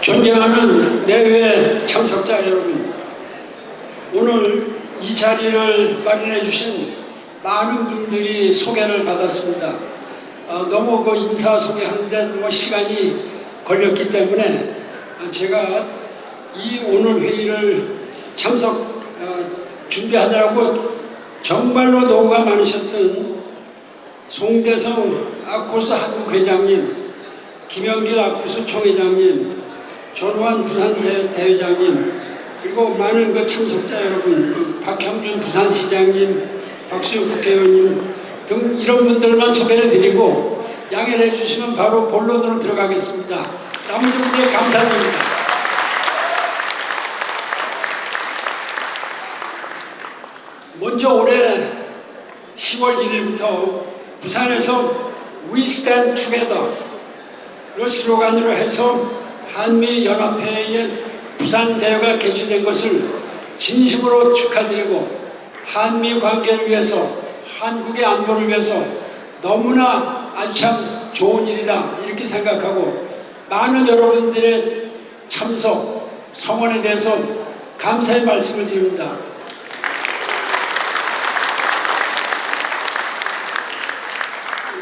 존경하는 내외 참석자 여러분, 오늘 이 자리를 마련해 주신 많은 분들이 소개를 받았습니다. 너무 그 인사 소개하는데 시간이 걸렸기 때문에 제가 이 오늘 회의를 준비하느라고 정말로 노고가 많으셨던 송대성 아코스 한국 회장님, 김영길 아코스 총회장님, 전우환 부산 대회장님, 그리고 많은 그 참석자 여러분, 박형준 부산시장님, 박수영 국회의원님 등 이런 분들만 소개를 드리고 양해를 해주시면 바로 본론으로 들어가겠습니다. 남은 분들 감사드립니다. 먼저 올해 10월 1일부터 부산에서 We Stand Together를 슬로건으로 해서 한미연합회의 부산대회가 개최된 것을 진심으로 축하드리고 한미 관계를 위해서, 한국의 안보를 위해서 너무나 아참 좋은 일이다 이렇게 생각하고 많은 여러분들의 참석, 성원에 대해서 감사의 말씀을 드립니다.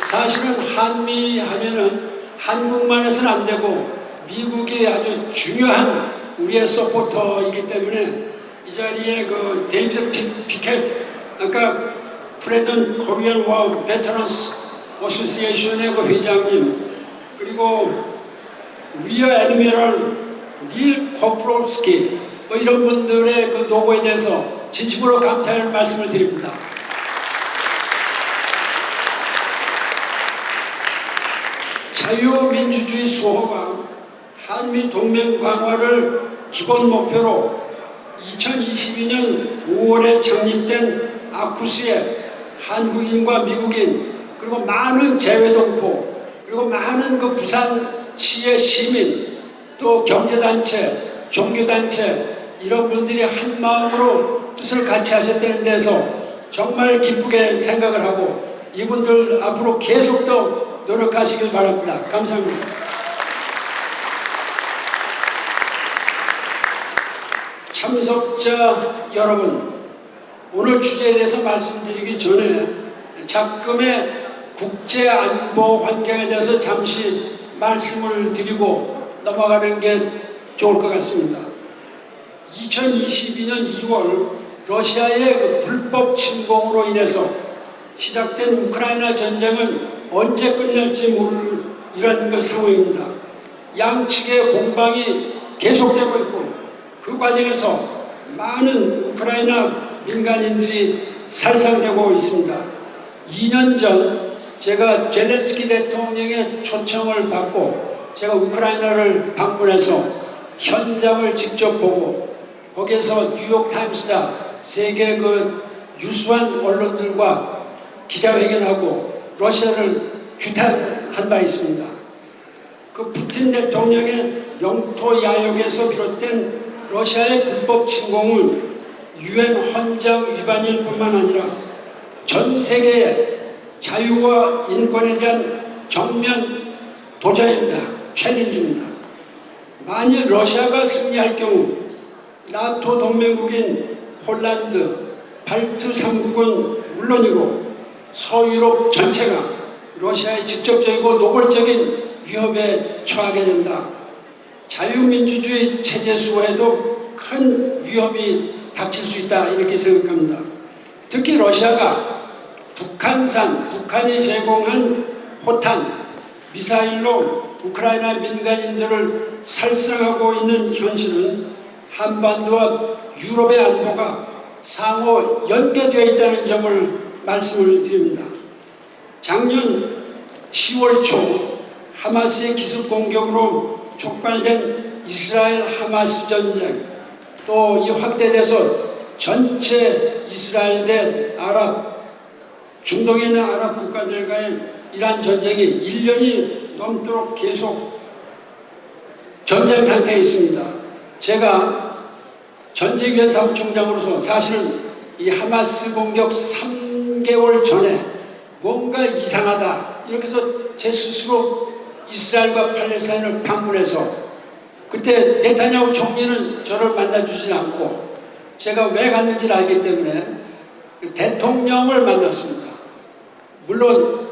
사실은 한미 하면은 한국만 해서는 안 되고 미국이 아주 중요한 우리의 서포터이기 때문에 이 자리에 그 데이비드 피켓, 아까 프레젠트 코리안 워 베테런스 어소시에이션의 그 회장님, 그리고 리어 애드미럴 닐 코프로스키 이런 분들의 그 노고에 대해서 진심으로 감사의 말씀을 드립니다. 자유민주주의 수호와 한미 동맹 강화를 기본 목표로 2022년 5월에成立된 아쿠스에 한국인과 미국인 그리고 많은 재외동포 그리고 많은 그 부산시의 시민 또 경제단체, 종교단체 이런 분들이 한 마음으로 뜻을 같이 하셨다는 데서 정말 기쁘게 생각을 하고 이분들 앞으로 계속 더 노력하시길 바랍니다. 감사합니다. 참석자 여러분, 오늘 주제에 대해서 말씀드리기 전에 작금의 국제안보 환경에 대해서 잠시 말씀을 드리고 넘어가는 게 좋을 것 같습니다. 2022년 2월 러시아의 그 불법 침공으로 인해서 시작된 우크라이나 전쟁은 언제 끝날지 모를 이런 그 상황입니다. 양측의 공방이 계속되고 있고 그 과정에서 많은 우크라이나 민간인들이 살상되고 있습니다. 2년 전 제가 젤렌스키 대통령의 초청을 받고 제가 우크라이나를 방문해서 현장을 직접 보고 거기에서 뉴욕타임스나 세계 그 유수한 언론들과 기자회견하고 러시아를 규탄한 바 있습니다. 그 푸틴 대통령의 영토 야욕에서 비롯된 러시아의 불법 침공은 유엔 헌장 위반일 뿐만 아니라 전 세계의 자유와 인권에 대한 정면 도전입니다. 챌린지입니다. 만일 러시아가 승리할 경우 나토 동맹국인 폴란드, 발트 3국은 물론이고 서유럽 전체가 러시아의 직접적이고 노골적인 위협에 처하게 된다. 자유민주주의 체제 수호에도 큰 위협이 닥칠 수 있다 이렇게 생각합니다. 특히 러시아가 북한이 제공한 포탄, 미사일로 우크라이나 민간인들을 살상하고 있는 현실은 한반도와 유럽의 안보가 상호 연계되어 있다는 점을 말씀을 드립니다. 작년 10월 초 하마스의 기습 공격으로 촉발된 이스라엘 하마스 전쟁, 또 이 확대돼서 전체 이스라엘 대 중동에 있는 아랍 국가들과의 이란 전쟁이 1년이 넘도록 계속 전쟁 상태에 있습니다. 제가 전쟁위원 사무총장으로서 사실은 이 하마스 공격 3개월 전에 뭔가 이상하다 이렇게 해서 제 스스로 이스라엘과 팔레스타인을 방문해서 그때 네타냐후 총리는 저를 만나주지 않고 제가 왜 갔는지를 알기 때문에 대통령을 만났습니다. 물론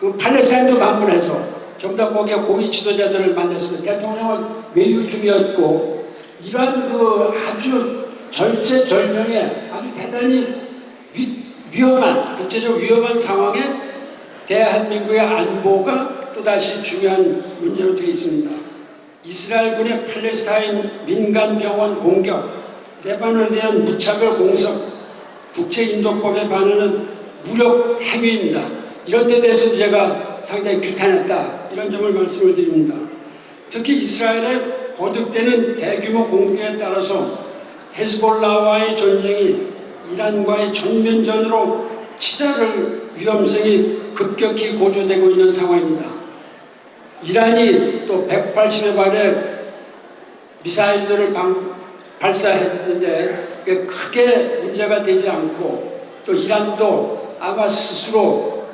그 팔레스타인도 방문해서 정당 거기에 고위 지도자들을 만났습니다. 대통령은 외유 중이었고 이러한 그 아주 절체절명의 아주 대단히 위험한 국제적 위험한 상황에 대한민국의 안보가 또다시 중요한 문제로 되어 있습니다. 이스라엘군의 팔레스타인 민간병원 공격, 레바논에 대한 무차별 공습, 국제인도법에 반하는 무력 행위입니다. 이런 데 대해서 제가 상당히 규탄했다, 이런 점을 말씀을 드립니다. 특히 이스라엘의 거듭되는 대규모 공격에 따라서 헤즈볼라와의 전쟁이 이란과의 전면전으로 치달을 위험성이 급격히 고조되고 있는 상황입니다. 이란이 또 180여 발의 미사일들을 발사했는데 크게 문제가 되지 않고 또 이란도 아마 스스로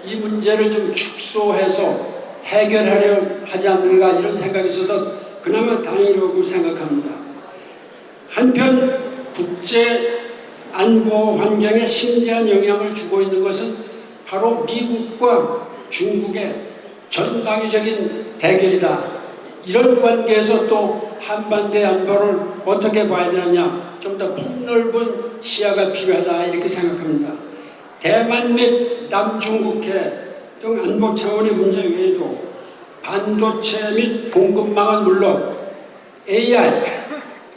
이 문제를 좀 축소해서 해결하려 하지 않는가, 이런 생각이 있어서 그나마 다행이라고 생각합니다. 한편 국제 안보 환경에 심대한 영향을 주고 있는 것은 바로 미국과 중국의 전방위적인 대결이다. 이런 관계에서 또 한반도의 안보를 어떻게 봐야 되느냐, 좀 더 폭넓은 시야가 필요하다, 이렇게 생각합니다. 대만 및 남중국해 등 안보 차원의 문제 외에도 반도체 및 공급망은 물론 AI,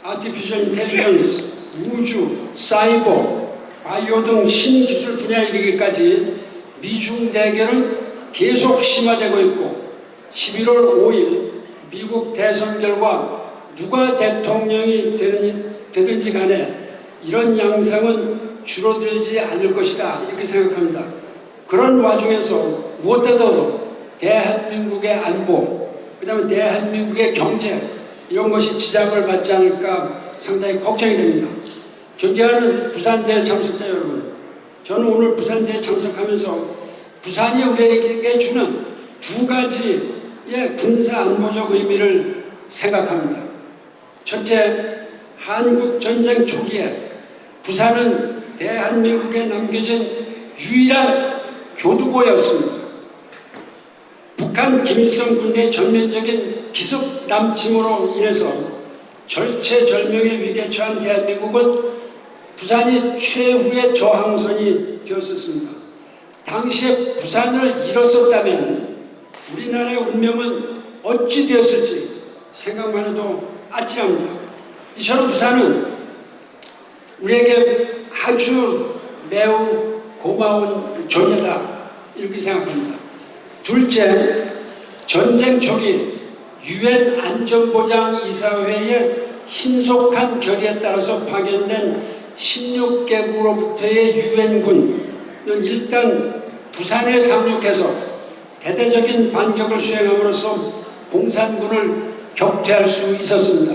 Artificial Intelligence, 우주, 사이버, 바이오 등 신기술 분야에 이르기까지 미중 대결은 계속 심화되고 있고 11월 5일 미국 대선 결과 누가 대통령이 되든지 간에 이런 양상은 줄어들지 않을 것이다, 이렇게 생각합니다. 그런 와중에서 무엇보다도 대한민국의 안보, 그 다음에 대한민국의 경제, 이런 것이 지장을 받지 않을까 상당히 걱정이 됩니다. 존경하는 부산대회 참석자 여러분, 저는 오늘 부산대회 참석하면서 부산이 우리에게 주는 두 가지의 군사 안보적 의미를 생각합니다. 첫째, 한국 전쟁 초기에 부산은 대한민국에 남겨진 유일한 교두보였습니다. 북한 김일성 군대의 전면적인 기습 남침으로 인해서 절체절명의 위기에 처한 대한민국은 부산이 최후의 저항선이 되었었습니다. 당시에 부산을 잃었었다면 우리나라의 운명은 어찌 되었을지 생각만 해도 아찔합니다. 이처럼 부산은 우리에게 아주 매우 고마운 존재다, 이렇게 생각합니다. 둘째, 전쟁 초기 유엔 안전보장이사회의 신속한 결의에 따라서 파견된 16개국으로부터의 유엔군은 일단 부산에 상륙해서 대대적인 반격을 수행함으로써 공산군을 격퇴할 수 있었습니다.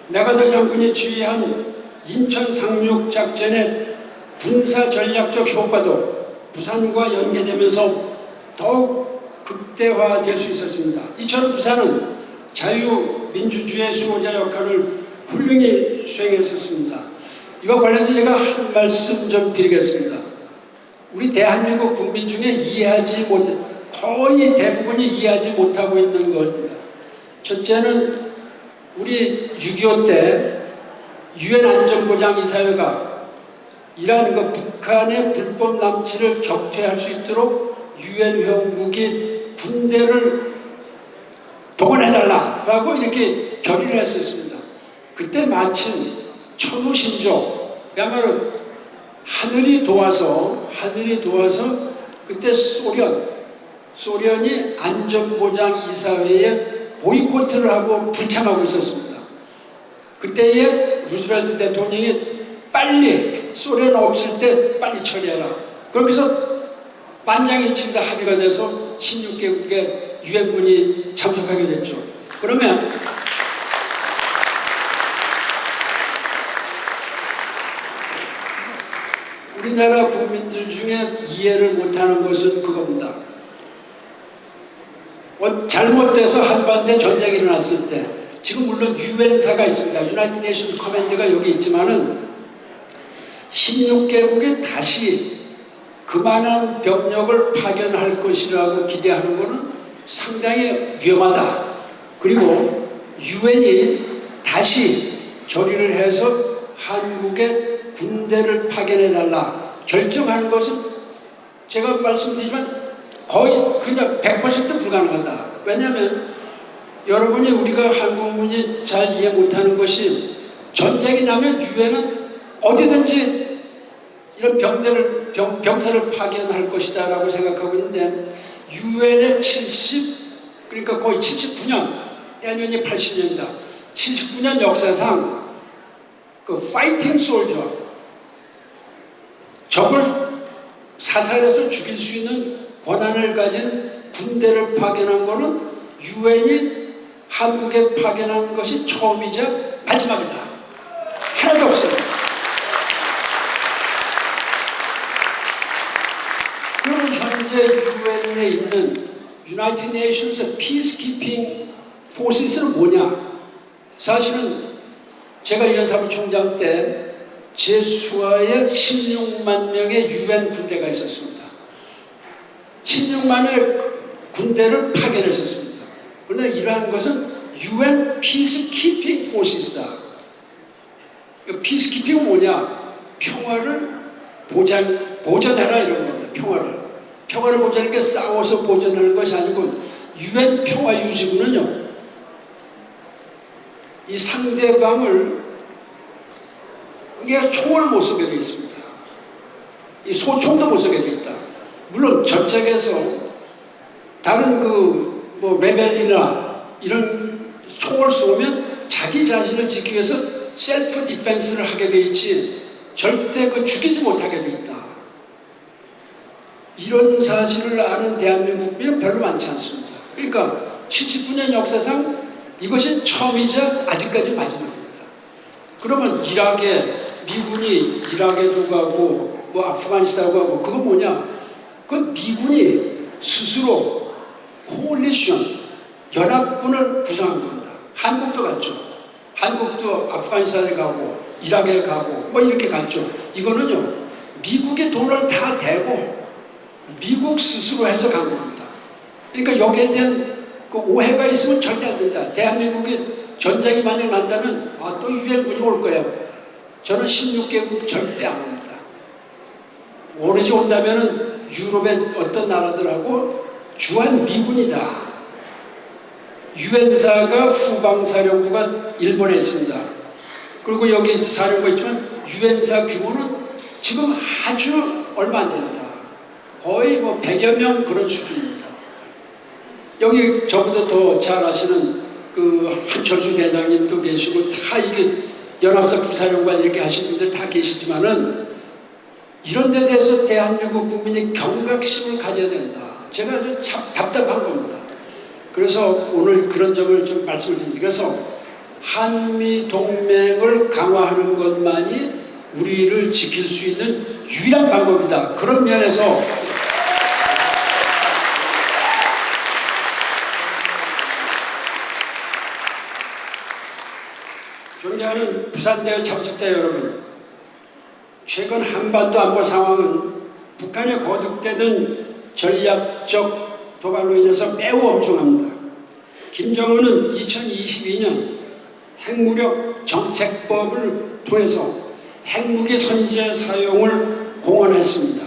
메가더 장군이 지휘한 인천 상륙 작전의 군사 전략적 효과도 부산과 연계되면서 더욱 극대화될 수 있었습니다. 이처럼 부산은 자유민주주의 수호자 역할을 훌륭히 수행했었습니다. 이와 관련해서 제가 한 말씀 좀 드리겠습니다. 우리 대한민국 국민 중에 거의 대부분이 이해하지 못하고 있는 겁니다. 첫째는 우리 6.25 때 유엔 안전보장이사회가 이러한 북한의 불법 남치를 격퇴할 수 있도록 유엔 회원국이 군대를 동원해달라고 이렇게 결의를 했었습니다. 그때 마침 천우신조, 그야말로 하늘이 도와서 그때 소련이 안전보장이사회에 보이콧을 하고 불참하고 있었습니다. 그때에 루즈벨트 대통령이 빨리 소련 없을 때 빨리 처리해라. 거기서 만장일치가 합의가 돼서 16개국의 유엔군이 참석하게 됐죠. 그러면 우리나라 국민들 중에 이해를 못하는 것은 그겁니다. 잘못돼서 한반도에 전쟁이 일어났을 때 지금 물론 유엔사가 있습니다. 유나이티드 네이션스 커맨드가 여기 있지만은 16개국이 다시 그만한 병력을 파견할 것이라고 기대하는 것은 상당히 위험하다. 그리고 유엔이 다시 결의를 해서 한국에 군대를 파견해달라 결정하는 것은 제가 말씀드리지만 거의 그냥 100% 불가능하다. 왜냐하면 여러분이 우리가 한국문이 잘 이해 못하는 것이 전쟁이 나면 유엔은 어디든지 이런 병사를 파견할 것이다 라고 생각하고 있는데 유엔의 그러니까 거의 79년, 내년이 80년이다. 79년 역사상 그 파이팅 솔저, 적을 사살해서 죽일 수 있는 권한을 가진 군대를 파견한 것은 유엔이 한국에 파견한 것이 처음이자 마지막이다. 하나도 없습니다. 그러면 현재 유엔에 있는 유나이티드 네이션스 피스키핑 포시스는 뭐냐? 사실은 제가 유엔 사무총장 때 제수하에 16만 명의 유엔 군대가 있었습니다. 16만의 군대를 파견했었습니다. 그런데 이러한 것은 유엔 피스키핑 포시스다. 피스키핑은 뭐냐? 평화를 보전해라 이런 겁니다. 평화를 보전하는 게 싸워서 보전하는 것이 아니고 유엔 평화 유지군은요, 이 상대방을 이게 총을 못 쏘게 되어 있습니다. 이 소총도 못 쏘게 되어 있다. 물론 전쟁에서 다른 레벨이나 이런 총을 쏘면 자기 자신을 지키기 위해서 셀프 디펜스를 하게 되어 있지 절대 죽이지 못하게 되어 있다. 이런 사실을 아는 대한민국 국민은 별로 많지 않습니다. 그러니까 79년 역사상 이것이 처음이자 아직까지 마지막입니다. 그러면 미군이 이라크에도 가고 아프가니스탄도 가고 그건 뭐냐? 그 미군이 스스로 코올리션 연합군을 구성한 겁니다. 한국도 갔죠. 한국도 아프가니스탄에 가고 이라크에 가고 이렇게 갔죠. 이거는요, 미국의 돈을 다 대고 미국 스스로 해서 간 겁니다. 그러니까 여기에 대한 오해가 있으면 절대 안 된다. 대한민국이 전쟁이 만약 난다면 또 유엔군이 올 거야. 저는 16개국 절대 안 옵니다. 오로지 온다면은 유럽의 어떤 나라들하고 주한 미군이다. 유엔사가 후방사령부가 일본에 있습니다. 그리고 여기 사령부가 있지만 유엔사 규모는 지금 아주 얼마 안 됩니다. 거의 100여 명 그런 수준입니다. 여기 저보다 더 잘 아시는 한철수 대장님도 계시고 다 이게 연합사 부사령관 이렇게 하시는 분들 다 계시지만은 이런 데 대해서 대한민국 국민이 경각심을 가져야 된다. 제가 아주 참 답답한 겁니다. 그래서 오늘 그런 점을 좀 말씀을 드립니다. 그래서 한미 동맹을 강화하는 것만이 우리를 지킬 수 있는 유일한 방법이다. 그런 면에서 존경하는 부산대회 참석자 여러분, 최근 한반도 안보 상황은 북한에 거듭되는 전략적 도발로 인해서 매우 엄중합니다. 김정은은 2022년 핵무력 정책법을 통해서 핵무기 선제 사용을 공언했습니다.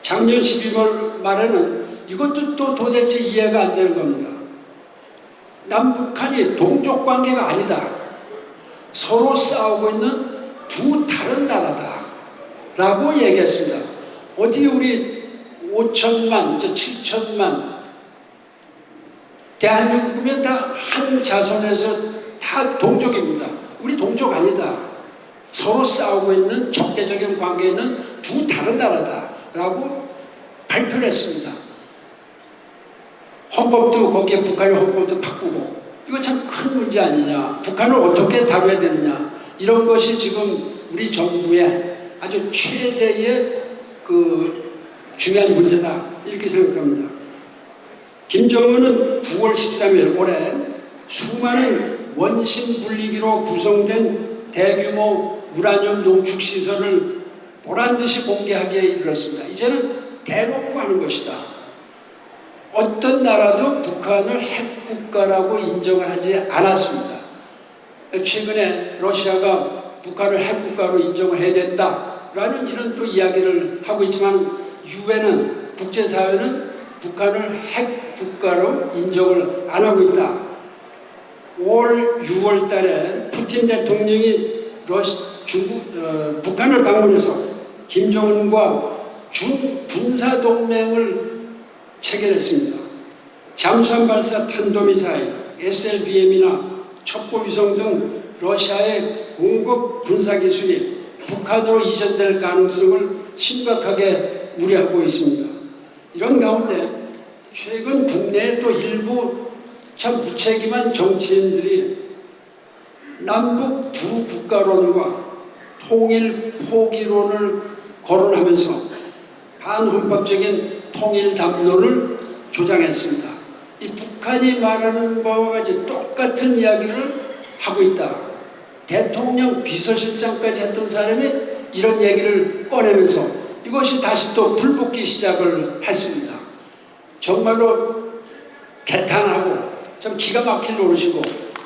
작년 12월 말에는 이것도 또 도대체 이해가 안 되는 겁니다. 남북한이 동족 관계가 아니다. 서로 싸우고 있는 두 다른 나라다 라고 얘기했습니다. 어디 우리 5천만, 7천만 대한민국이면 다 한 자손에서 다 동족입니다. 우리 동족 아니다. 서로 싸우고 있는 적대적인 관계에 있는 두 다른 나라다 라고 발표를 했습니다. 헌법도 거기에 북한의 헌법도 바꾸고, 이거 참 큰 문제 아니냐. 북한을 어떻게 다뤄야 되느냐. 이런 것이 지금 우리 정부의 아주 최대의 중요한 문제다. 이렇게 생각합니다. 김정은은 9월 13일 올해 수많은 원심 분리기로 구성된 대규모 우라늄 농축 시설을 보란듯이 공개하기에 이르렀습니다. 이제는 대놓고 하는 것이다. 어떤 나라도 북한을 핵국가라고 인정을 하지 않았습니다. 최근에 러시아가 북한을 핵국가로 인정을 해야 된다라는 이런 또 이야기를 하고 있지만 유엔은 국제사회는 북한을 핵국가로 인정을 안 하고 있다. 올 6월 달에 푸틴 대통령이 북한을 방문해서 김정은과 군사동맹을 체결했습니다. 잠수함 발사 탄도미사일, SLBM이나 첩보위성 등 러시아의 고급 군사기술이 북한으로 이전될 가능성을 심각하게 우려하고 있습니다. 이런 가운데 최근 국내에 또 일부 참 무책임한 정치인들이 남북 두 국가론과 통일 포기론을 거론하면서 반헌법적인 통일 담론을 주장했습니다. 이 북한이 말하는 바와 같이 똑같은 이야기를 하고 있다. 대통령 비서실장까지 했던 사람이 이런 얘기를 꺼내면서 이것이 다시 또 불붙기 시작을 했습니다. 정말로 개탄하고 참 기가 막힐 노릇이고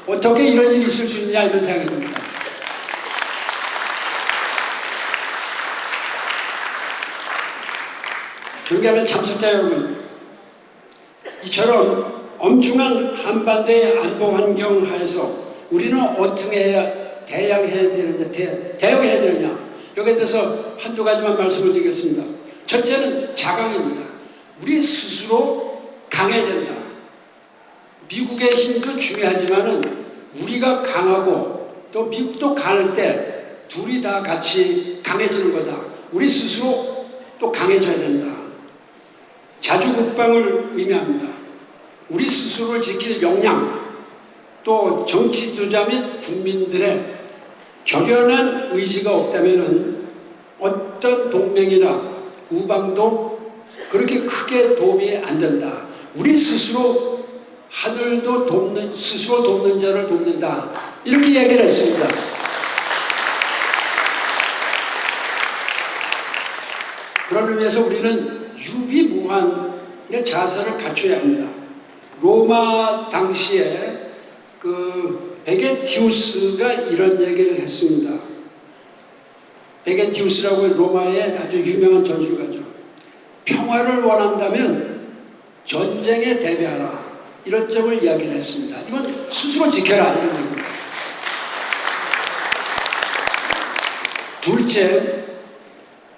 어떻게 이런 일이 있을 수 있냐 이런 생각이 듭니다. 존경하는 참석자 여러분, 이처럼 엄중한 한반도의 안보 환경 하에서 우리는 어떻게 대응해야 되느냐 여기에 대해서 한두 가지만 말씀을 드리겠습니다. 첫째는 자강입니다. 우리 스스로 강해야 된다. 미국의 힘도 중요하지만은 우리가 강하고 또 미국도 강할 때 둘이 다 같이 강해지는 거다. 우리 스스로 또 강해져야 된다. 자주국방을 의미합니다. 우리 스스로를 지킬 역량, 또 정치 지도자 및 국민들의 결연한 의지가 없다면 어떤 동맹이나 우방도 그렇게 크게 도움이 안 된다. 우리 스스로 하늘도 돕는, 스스로 돕는 자를 돕는다. 이렇게 이야기를 했습니다. 그런 의미에서 우리는 유비무환의 자세를 갖춰야 합니다. 로마 당시에 베게티우스가 이런 얘기를 했습니다. 베게티우스라고 로마의 아주 유명한 전술가죠. 평화를 원한다면 전쟁에 대비하라. 이런 점을 이야기를 했습니다. 이건 스스로 지켜라. 이런 얘기입니다. 둘째,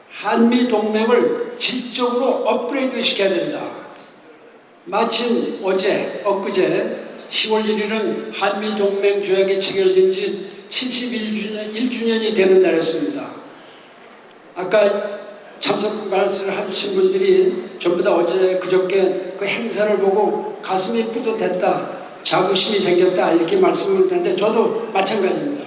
한미동맹을 질적으로 업그레이드 시켜야 된다. 마침 엊그제 10월 1일은 한미동맹 조약이 체결된 지 71주년이 되는 날이었습니다. 아까 참석 말씀을 하신 분들이 전부 다 어제 그저께 그 행사를 보고 가슴이 뿌듯했다, 자부심이 생겼다 이렇게 말씀을 했는데 저도 마찬가지입니다.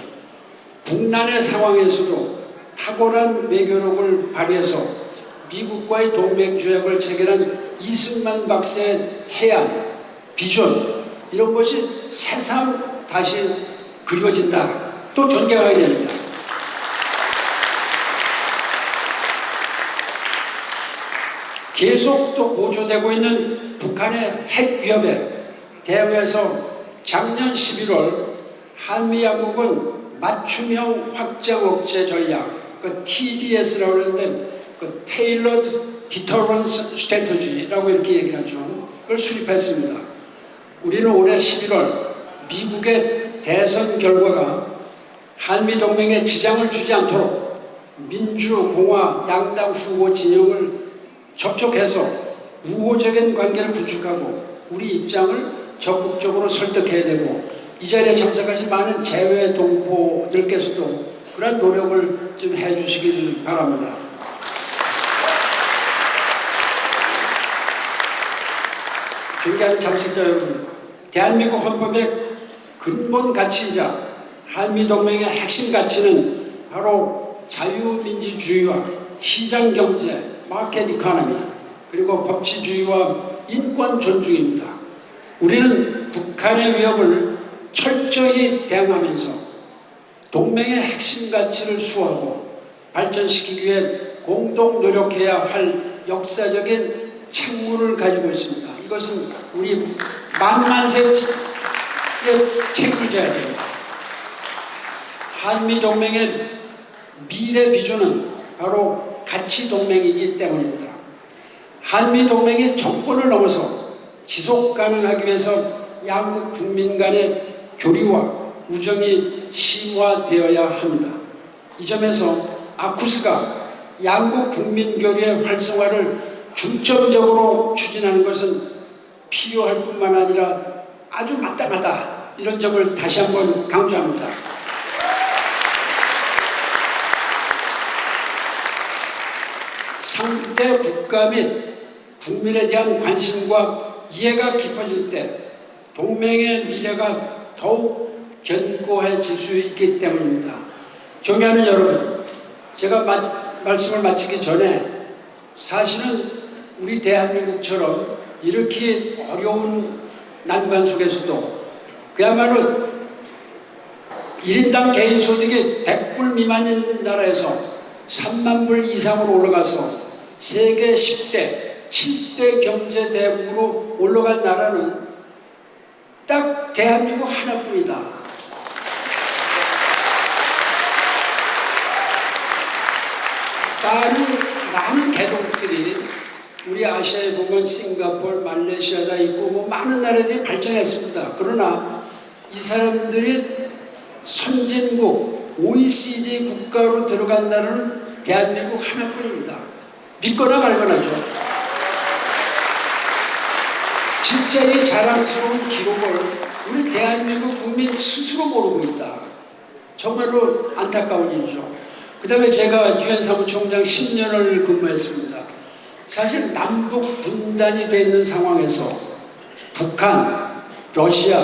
국난의 상황에서도 탁월한 외교력을 발휘해서 미국과의 동맹 조약을 체결한 이승만 박사의 해안, 비전 이런 것이 새삼 다시 그려진다. 또 존경해야 됩니다. 계속 또 고조되고 있는 북한의 핵 위협에 대응해서 작년 11월 한미양국은 맞춤형 확장 억제 전략, TDS라고 하는데 Tailored Deterrence Strategy라고 이렇게 얘기하죠. 그걸 수립했습니다. 우리는 올해 11월 미국의 대선 결과가 한미동맹에 지장을 주지 않도록 민주, 공화, 양당 후보 진영을 접촉해서 우호적인 관계를 구축하고 우리 입장을 적극적으로 설득해야 되고 이 자리에 참석하신 많은 재외 동포들께서도 그런 노력을 좀 해주시길 바랍니다. 존경하는 참석자 여러분, 대한민국 헌법의 근본 가치이자 한미동맹의 핵심 가치는 바로 자유민주주의와 시장경제, 마켓 이코노미, 그리고 법치주의와 인권 존중입니다. 우리는 북한의 위협을 철저히 대응하면서 동맹의 핵심 가치를 수호하고 발전시키기 위해 공동 노력해야 할 역사적인 책무를 가지고 있습니다. 이것은 우리 만만세의 책임을 져야 됩니다. 한미동맹의 미래 비전은 바로 가치동맹이기 때문입니다. 한미동맹이 정권을 넘어서 지속 가능하기 위해서 양국 국민 간의 교류와 우정이 심화되어야 합니다. 이 점에서 아쿠스가 양국 국민 교류의 활성화를 중점적으로 추진하는 것은 필요할 뿐만 아니라 아주 마땅하다, 이런 점을 다시 한번 강조합니다. 상대 국가 및 국민에 대한 관심과 이해가 깊어질 때 동맹의 미래가 더욱 견고해질 수 있기 때문입니다. 존경하는 여러분, 제가 말씀을 마치기 전에 사실은 우리 대한민국처럼 이렇게 어려운 난관 속에서도 그야말로 1인당 개인 소득이 100불 미만인 나라에서 3만 불 이상으로 올라가서 세계 10대, 7대 경제대국으로 올라간 나라는 딱 대한민국 하나뿐이다. 많은 개도국들이 우리 아시아에 보면 싱가포르, 말레이시아가 있고 뭐 많은 나라들이 발전했습니다. 그러나 이 사람들이 선진국, OECD 국가로 들어간 나라는 대한민국 하나뿐입니다. 믿거나 말거나죠. 진짜 이 자랑스러운 기록을 우리 대한민국 국민 스스로 모르고 있다. 정말로 안타까운 일이죠. 그 다음에 제가 유엔 사무총장 10년을 근무했습니다. 사실 남북 분단이 되어 있는 상황에서 북한, 러시아,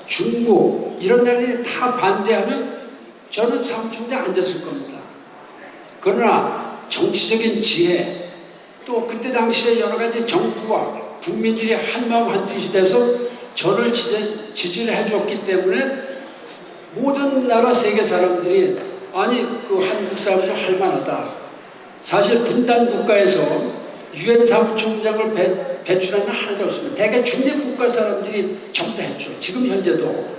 중국 이런 나라들이 다 반대하면 저는 사무총장에 앉았을 겁니다. 그러나 정치적인 지혜, 또 그때 당시에 여러 가지 정부와 국민들이 한마음 한뜻이 돼서 저를 지지를 해줬기 때문에 모든 나라 세계 사람들이 아니 그 한국 사람들 할 만하다. 사실 분단 국가에서 유엔 사무총장을 배출하는 하나도 없습니다. 대개 중립 국가 사람들이 전부 다 했죠. 지금 현재도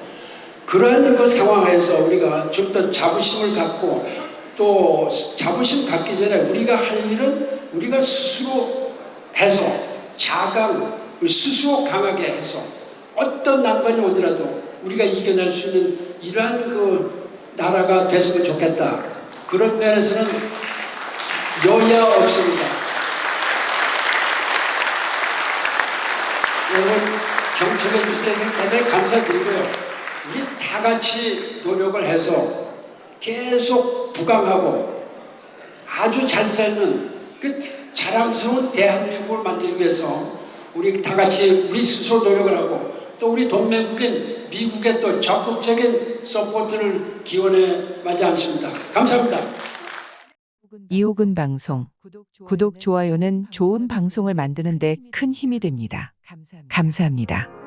그러한 그 상황에서 우리가 좀 더 자부심을 갖고 또 자부심 갖기 전에 우리가 할 일은 우리가 스스로 해서 자강, 스스로 강하게 해서 어떤 난관이 오더라도 우리가 이겨낼 수 있는 이러한 그 나라가 됐으면 좋겠다. 그런 면에서는 여야 없습니다. 여러분 경청해 주셔서 대단히 감사드리고요. 우리 다 같이 노력을 해서 계속 부강하고 아주 잘 살는 그 자랑스러운 대한민국을 만들기 위해서 우리 다 같이 우리 스스로 노력을 하고 또 우리 동맹국인 미국의 또 적극적인 서포트를 기원해 마지 않습니다. 감사합니다. 이호근 방송 구독, 좋아요는 좋은 방송을 만드는 데 큰 힘이 됩니다. 감사합니다.